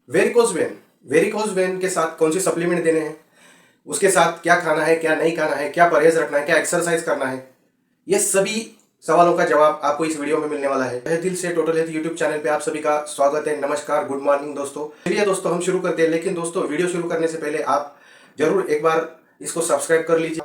Varicose vein, varicose vein के साथ कौन सी सप्लीमेंट देने हैं, उसके साथ क्या खाना है, क्या नहीं खाना है, क्या परहेज रखना है, क्या एक्सरसाइज करना है, ये सभी सवालों का जवाब आपको इस वीडियो में मिलने वाला है। तहे दिल से टोटल हेल्थ यूट्यूब चैनल पे आप सभी का स्वागत है। नमस्कार, गुड मॉर्निंग दोस्तों। चलिए दोस्तों हम शुरू करते हैं, लेकिन दोस्तों वीडियो शुरू करने से पहले आप जरूर एक बार इसको सब्सक्राइब कर लीजिए।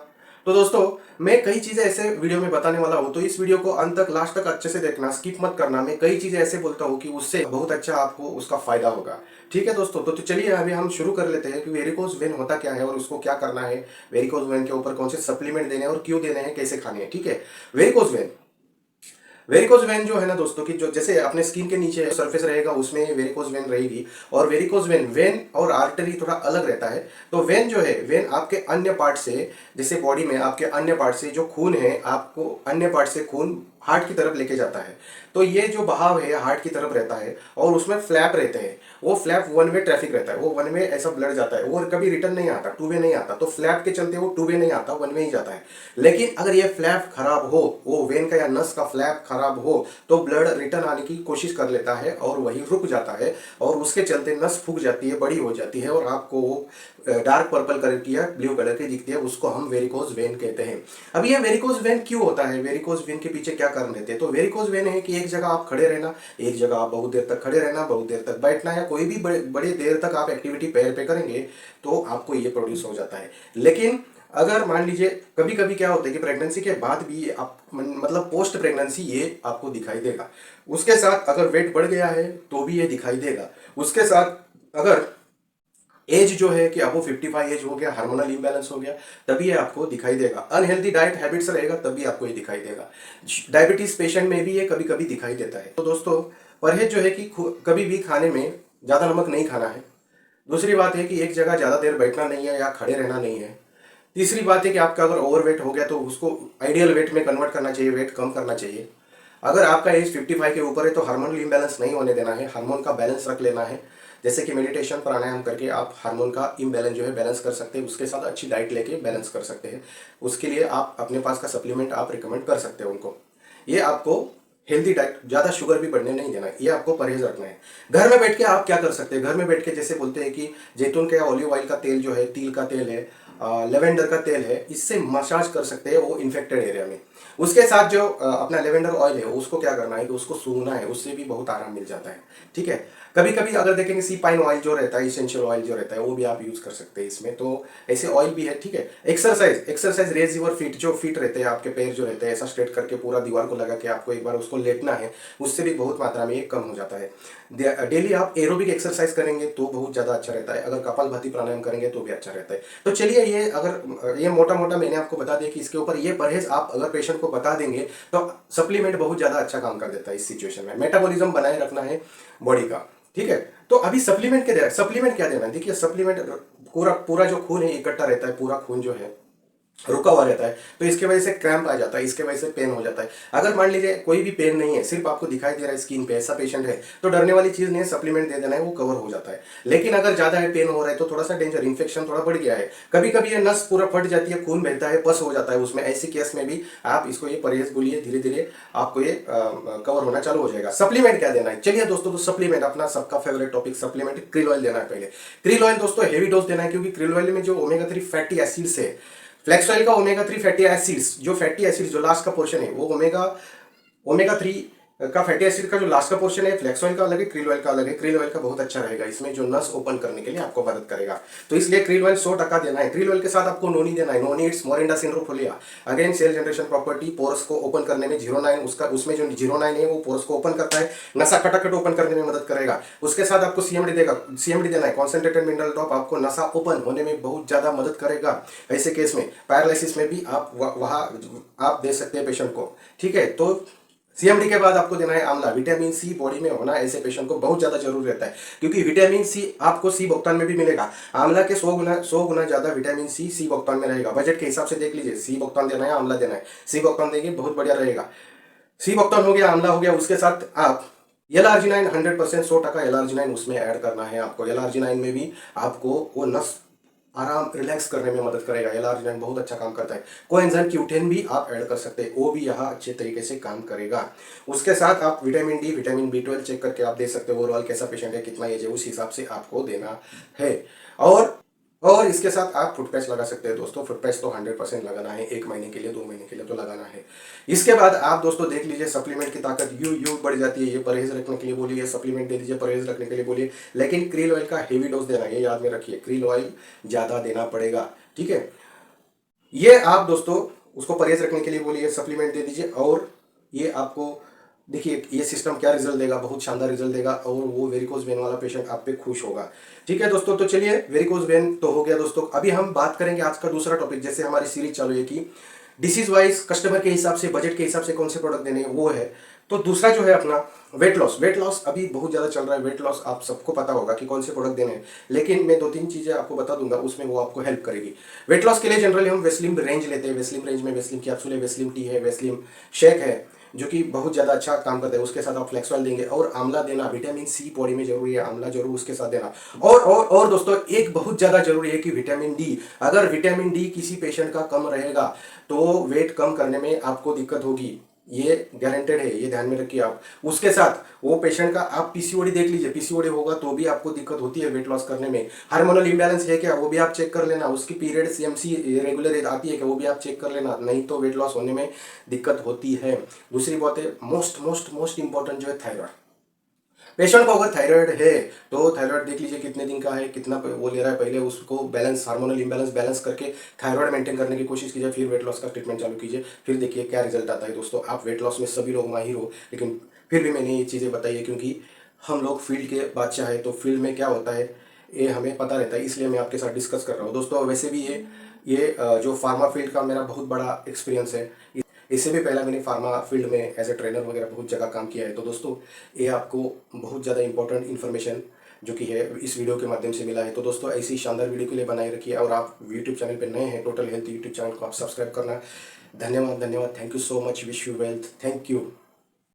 तो दोस्तों मैं कई चीजें ऐसे वीडियो में बताने वाला हूं, तो इस वीडियो को अंत तक लास्ट तक अच्छे से देखना, स्किप मत करना। मैं कई चीजें ऐसे बोलता हूं कि उससे बहुत अच्छा आपको उसका फायदा होगा। ठीक है दोस्तों, तो चलिए अभी हम शुरू कर लेते हैं कि वेरिकोज वेन होता क्या है और उसको क्या करना है, वेरिकोज वेन के ऊपर कौन से सप्लीमेंट देने हैं और क्यों देने हैं, कैसे खाने हैं। ठीक है, वेरिकोज वेन, वेरिकोज वेन जो है ना दोस्तों, कि जो जैसे अपने स्किन के नीचे सरफेस रहेगा उसमें वेरिकोज वेन रहेगी। और वेरिकोज वेन, वेन और आर्टरी थोड़ा अलग रहता है। तो वेन जो है, वेन आपके अन्य पार्ट से, जैसे बॉडी में आपके अन्य पार्ट से जो खून है, आपको अन्य पार्ट से खून हार्ट की तरफ लेके जाता है। तो ये जो बहाव है हार्ट की तरफ रहता है और उसमें फ्लैप रहते हैं। वो फ्लैप वन वे ट्रैफिक रहता है, वो वन वे ऐसा ब्लड जाता है, वो कभी रिटर्न नहीं आता, टू वे नहीं आता। तो फ्लैप के चलते वो टू वे नहीं आता, वन वे ही जाता है। लेकिन अगर ये फ्लैप खराब हो, वो वेन का या नस का फ्लैप खराब हो, तो ब्लड रिटर्न आने की कोशिश कर लेता है और वही रुक जाता है और उसके चलते नस फूक जाती है, बड़ी हो जाती है और आपको वो डार्क पर्पल कलर की या ब्लू कलर की दिखती है। उसको हम वेरिकोज वेन कहते हैं। अब ये वेरिकोज वेन क्यों होता है, वेरिकोज वेन के पीछे क्या कारण रहते हैं? तो वेरिकोज वेन है कि एक जगह आप खड़े रहना, एक जगह आप बहुत देर तक खड़े रहना, बहुत देर तक बैठना, या कोई भी बड़े देर तक आप एक्टिविटी पैर पे करेंगे तो आपको ये प्रोड्यूस हो जाता है। लेकिन अगर मान लीजिए कभी कभी क्या होता है कि प्रेगनेंसी के बाद भी आप मतलब पोस्ट प्रेगनेंसी ये आपको दिखाई देगा। उसके साथ अगर वेट बढ़ गया है तो भी ये दिखाई देगा। उसके साथ अगर एज जो है कि अब वो 55 एज हो गया, हार्मोनल इम्बैलेंस हो गया, तभी ये आपको दिखाई देगा। अनहेल्दी डाइट हैबिट्स रहेगा तभी आपको ये दिखाई देगा। डायबिटीज पेशेंट में भी ये कभी कभी दिखाई देता है। तो दोस्तों परहेज जो है कि कभी भी खाने में ज़्यादा नमक नहीं खाना है। दूसरी बात है कि एक जगह ज़्यादा देर बैठना नहीं है या खड़े रहना नहीं है। तीसरी बात है कि आपका अगर ओवरवेट हो गया तो उसको आइडियल वेट में कन्वर्ट करना चाहिए, वेट कम करना चाहिए। अगर आपका एज 55 के ऊपर है तो हार्मोनल इम्बैलेंस नहीं होने देना है, हार्मोन का बैलेंस रख लेना है। जैसे कि मेडिटेशन प्राणायाम करके आप हार्मोन का इम्बैलेंस जो है बैलेंस कर सकते हैं। उसके साथ अच्छी डाइट लेके बैलेंस कर सकते हैं। उसके लिए आप अपने पास का सप्लीमेंट आप रिकमेंड कर सकते हैं उनको। ये आपको हेल्दी डाइट, ज़्यादा शुगर भी बढ़ने नहीं देना, ये आपको परहेज रखना है। घर में बैठ के आप क्या कर सकते हैं? घर में बैठ के जैसे बोलते हैं कि जैतून का या ऑलिव ऑयल का तेल जो है, तिल का तेल है, लेवेंडर का तेल है, इससे मसाज कर सकते हैं वो इन्फेक्टेड एरिया में। उसके साथ जो अपना लेवेंडर ऑयल है उसको क्या करना है कि उसको सूंघना है, उससे भी बहुत आराम मिल जाता है। ठीक है, कभी कभी अगर देखेंगे सी पाइन ऑयल जो रहता है, इसेंशियल ऑयल जो रहता है, वो भी आप यूज कर सकते हैं इसमें। तो ऐसे ऑयल भी है। ठीक है, exercise, exercise raise your feet, जो फीट रहते हैं आपके पैर जो रहते हैं, ऐसा स्ट्रेट करके पूरा दीवार को लगा के आपको एक बार उसको लेटना है, उससे भी बहुत मात्रा में ये कम हो जाता है। डेली आप एरोबिक एक्सरसाइज करेंगे तो बहुत ज़्यादा अच्छा रहता है। अगर कपालभाति प्राणायाम करेंगे तो भी अच्छा रहता है। तो चलिए ये अगर ये मोटा मोटा मैंने आपको बता दिया कि इसके ऊपर ये परहेज आप अगर पेशेंट को बता देंगे तो सप्लीमेंट बहुत ज़्यादा अच्छा काम कर देता है इस सिचुएशन में। मेटाबॉलिज्म बनाए रखना है बॉडी का। ठीक है, तो अभी सप्लीमेंट क्या देना, सप्लीमेंट क्या देना है? देखिए सप्लीमेंट, पूरा पूरा जो खून है इकट्ठा रहता है, पूरा खून जो है रुका हुआ रहता है, तो इसके वजह से क्रैम्प आ जाता है, इसके वजह से पेन हो जाता है। अगर मान लीजिए कोई भी पेन नहीं है, सिर्फ आपको दिखाई दे रहा है स्किन पे, ऐसा पेशेंट है, तो डरने वाली चीज नहीं है, सप्लीमेंट दे देना है, वो कवर हो जाता है। लेकिन अगर ज्यादा है, पेन हो रहा है, तो थोड़ा सा डेंजर, इन्फेक्शन थोड़ा बढ़ गया है, कभी कभी ये नस पूरा फट जाती है, खून बहता है, पस हो जाता है उसमें, ऐसे केस में भी आप इसको ये परहेज बोलिए, धीरे धीरे आपको ये कवर होना चालू हो जाएगा। सप्लीमेंट क्या देना है? चलिए दोस्तों, तो सप्लीमेंट अपना सबका favourite topic, supplement krill oil देना है पहले। क्रिल ऑयल दोस्तों हेवी डोज देना है, क्योंकि क्रिल ऑयल में जो ओमेगा 3 फैटी एसिड्स है, फ्लेक्स ऑयल का ओमेगा 3 फैटी एसिड्स, जो फैटी एसिड्स जो लास्ट का पोर्शन है, वो ओमेगा ओमेगा 3 का फैटी एसिड का जो लास्ट का पोर्शन है, फ्लेक्स ऑयल का अलग है, क्रिल ऑयल का अलग है। क्रिल ऑयल का बहुत अच्छा रहेगा इसमें, जो नस ओपन करने के लिए आपको मदद करेगा। तो इसलिए क्रिल ऑयल 100% देना है। क्रिल ऑयल के साथ आपको नोनी देना है, noni it's morinda citrifolia, again cell generation property, pores को ओपन करने में 09, उसका उसमें जो 09 है वो पोरस को ओपन करता है, नसा खटाखट ओपन करने में मदद करेगा। उसके साथ आपको सीएमडी देगा, सीएमडी देना है, कॉन्सेंट्रेटेड मिनरल ड्रॉप, आपको नसा ओपन होने में बहुत ज्यादा मदद करेगा। ऐसे केस में पैरालिसिस में भी आप वहां आप दे सकते हैं पेशेंट को। ठीक है, तो सीएमडी के बाद आपको देना है आंवला। विटामिन सी बॉडी में होना ऐसे पेशेंट को बहुत ज्यादा जरूरी रहता है, क्योंकि विटामिन सी आपको सी भुगतान में भी मिलेगा। आंवला के 100 गुना ज्यादा विटामिन सी सी भुगतान में रहेगा। बजट के हिसाब से देख लीजिए, सी भुगतान देना है, आंवला देना है। सी भुगतान देंगे बहुत बढ़िया रहेगा। सी भुगतान हो गया, आंवला हो गया, उसके साथ आप एल-आर्जिनाइन 100%, 100% एल-आर्जिनाइन उसमें ऐड करना है आपको। एल-आर्जिनाइन में भी आपको वो नस आराम रिलैक्स करने में मदद करेगा। L-आर्जिनिन बहुत अच्छा काम करता है। कोएंजाइम Q10 भी आप ऐड कर सकते हैं, वो भी यहाँ अच्छे तरीके से काम करेगा। उसके साथ आप vitamin D, vitamin B12 check करके आप दे सकते हो ओवरऑल कैसा पेशेंट है, कितना एज है, उस हिसाब से आपको देना है। और इसके साथ आप फुट पैच लगा सकते हैं दोस्तों। फुट पैच तो 100% लगाना है, 1 महीने के लिए, 2 महीने के लिए तो लगाना है। इसके बाद आप दोस्तों देख लीजिए, सप्लीमेंट की ताकत यूं बढ़ जाती है। ये परहेज रखने के लिए बोलिए, सप्लीमेंट दे दीजिए परहेज रखने के लिए बोलिए, लेकिन क्रील ऑयल का हेवी डोज देना है, ये याद में रखिए। क्रील ऑयल ज़्यादा देना पड़ेगा, ठीक है। ये आप दोस्तों उसको परहेज रखने के लिए बोलिए, सप्लीमेंट दे दीजिए। और ये आपको देखिए ये सिस्टम क्या रिजल्ट देगा, बहुत शानदार रिजल्ट देगा, और वो वेरिकोज वेन वाला पेशेंट आप पे खुश होगा। ठीक है दोस्तों, तो चलिए वेरिकोज वेन तो हो गया दोस्तों। अभी हम बात करेंगे आज का दूसरा टॉपिक, जैसे हमारी सीरीज चालू है कि डिसीज वाइज कस्टमर के हिसाब से, बजट के हिसाब से कौन से प्रोडक्ट देने हैं, वो है। तो दूसरा जो है अपना वेट लॉस। वेट लॉस अभी बहुत ज़्यादा चल रहा है। वेट लॉस आप सबको पता होगा कि कौन से प्रोडक्ट देने हैं, लेकिन मैं 2-3 चीज़ें आपको बता दूंगा, उसमें वो आपको हेल्प करेगी। वेट लॉस के लिए जनरली हम वेस्लिम रेंज लेते हैं। वेस्लिम रेंज में वेस्लिम कैप्सूल है, वेस्लिम टी है, वेस्लिम शेक है, जो कि बहुत ज़्यादा अच्छा काम करता है। उसके साथ आप फ्लेक्स ऑयल देंगे, और आंवला देना, विटामिन सी बॉडी में जरूरी है, आंवला जरूर उसके साथ देना। और दोस्तों एक बहुत ज़्यादा जरूरी है कि विटामिन डी। अगर विटामिन डी किसी पेशेंट का कम रहेगा तो वेट कम करने में आपको दिक्कत होगी, ये गारंटेड है, ये ध्यान में रखिए आप। उसके साथ वो पेशेंट का आप पीसीओडी देख लीजिए, पीसीओडी होगा तो भी आपको दिक्कत होती है वेट लॉस करने में। हार्मोनल इम्बैलेंस है क्या, वो भी आप चेक कर लेना। उसकी पीरियड CMC रेगुलर आती है क्या, वो भी आप चेक कर लेना, नहीं तो वेट लॉस होने में दिक्कत होती है। दूसरी बात है मोस्ट मोस्ट मोस्ट इंपॉर्टेंट जो है थायराइड। पेशेंट को अगर थायराइड है तो थायराइड देख लीजिए कितने दिन का है, कितना वो ले रहा है, पहले उसको बैलेंस, हार्मोनल इम्बैलेंस बैलेंस करके थायराइड मेंटेन करने की कोशिश कीजिए, फिर वेट लॉस का ट्रीटमेंट चालू कीजिए, फिर देखिए क्या रिजल्ट आता है दोस्तों। आप वेट लॉस में सभी लोग माहिर हो, लेकिन फिर भी मैंने ये चीज़ें बताई है क्योंकि हम लोग फील्ड के बादशाह है, तो फील्ड में क्या होता है ये हमें पता रहता है, इसलिए मैं आपके साथ डिस्कस कर रहा हूँ दोस्तों। वैसे भी ये जो फार्मा फील्ड का मेरा बहुत बड़ा एक्सपीरियंस है। इससे भी पहला मैंने फार्मा फील्ड में एज ए ट्रेनर वगैरह बहुत जगह काम किया है। तो दोस्तों ये आपको बहुत ज़्यादा इंपॉर्टेंट इन्फॉर्मेशन जो कि है इस वीडियो के माध्यम से मिला है। तो दोस्तों ऐसी शानदार वीडियो के लिए बनाए रखिए, और आप यूट्यूब चैनल पर नए हैं, टोटल हेल्थ यूट्यूब चैनल को आप सब्सक्राइब करना। धन्यवाद धन्यवाद, thank you so much, wish you wealth, thank you.